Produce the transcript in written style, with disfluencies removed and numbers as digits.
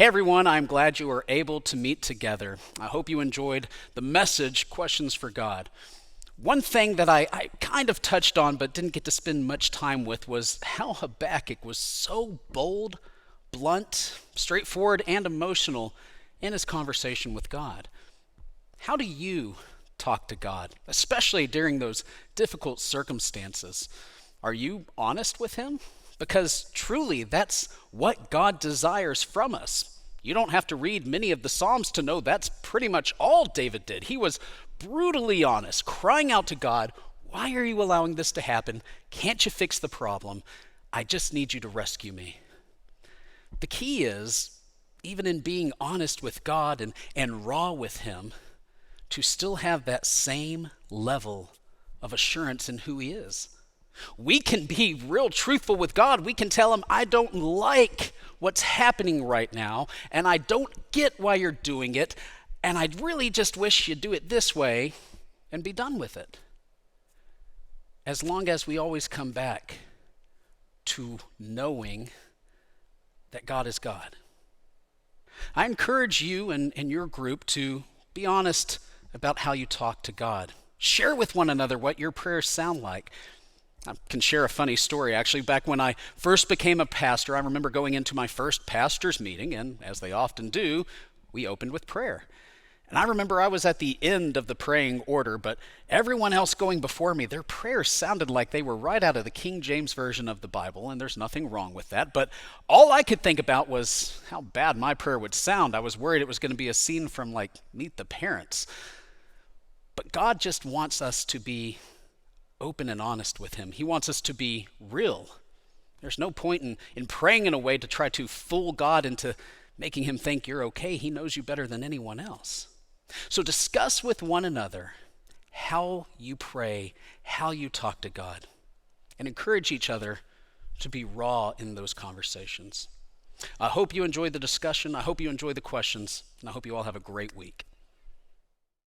Hey everyone, I'm glad you were able to meet together. I hope you enjoyed the message, Questions for God. One thing that I kind of touched on but didn't get to spend much time with was how Habakkuk was so bold, blunt, straightforward, and emotional in his conversation with God. How do you talk to God, especially during those difficult circumstances? Are you honest with Him? Because truly, that's what God desires from us. You don't have to read many of the Psalms to know that's pretty much all David did. He was brutally honest, crying out to God, "Why are you allowing this to happen? Can't you fix the problem? I just need you to rescue me." The key is, even in being honest with God and raw with Him, to still have that same level of assurance in who He is. We can be real truthful with God. We can tell Him, "I don't like what's happening right now, and I don't get why you're doing it, and I really just wish you'd do it this way," and be done with it. As long as we always come back to knowing that God is God. I encourage you and your group to be honest about how you talk to God. Share with one another what your prayers sound like. I can share a funny story. Actually, back when I first became a pastor, I remember going into my first pastor's meeting, and as they often do, we opened with prayer. And I remember I was at the end of the praying order, but everyone else going before me, their prayers sounded like they were right out of the King James Version of the Bible, and there's nothing wrong with that. But all I could think about was how bad my prayer would sound. I was worried it was going to be a scene from, like, Meet the Parents. But God just wants us to be open and honest with Him. He wants us to be real. There's no point in praying in a way to try to fool God into making Him think you're okay. He knows you better than anyone else. So discuss with one another how you pray, how you talk to God, and encourage each other to be raw in those conversations. I hope you enjoyed the discussion. I hope you enjoyed the questions, and I hope you all have a great week.